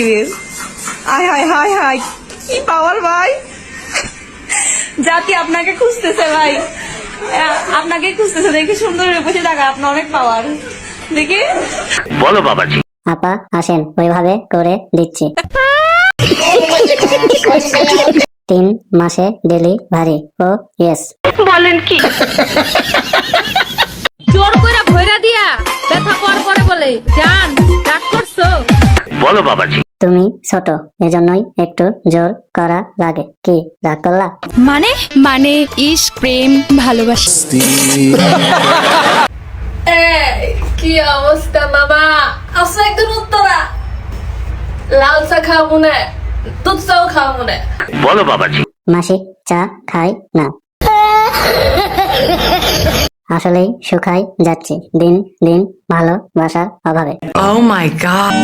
হায় হায় হায় হায়, কি পাওয়ার ভাই। জাতি আপনাকে খুঁজতেছে ভাই, আপনাকে খুঁজতেছে। দেখি সুন্দর বসে থাকা, আপনার অনেক পাওয়ার। দেখি বলো বাবাজি। আপা আসেন, ওইভাবে করে দিচ্ছি। 3 মাসে ডেলিভারি। ও ইয়েস। বলেন কি? জোর করে ভইরা দিয়া ব্যথা করে বলে জান রাগ করছো। বলো বাবাজি। তুমি ছোট, এজন্যই একটু জোর করা লাগে। কি রাগ করলা? মানে ইশক, প্রেম, ভালোবাসা। কি অবস্থা মামা? আসো একদম উত্তরা। লাল চা খাও মনে, দুধ চাও খাও মনে। বলো বাবাজি। মাসি চা খাই না, আসলেই শুকাই যাচ্ছি দিন দিন ভালোবাসার অভাবে। Oh my god.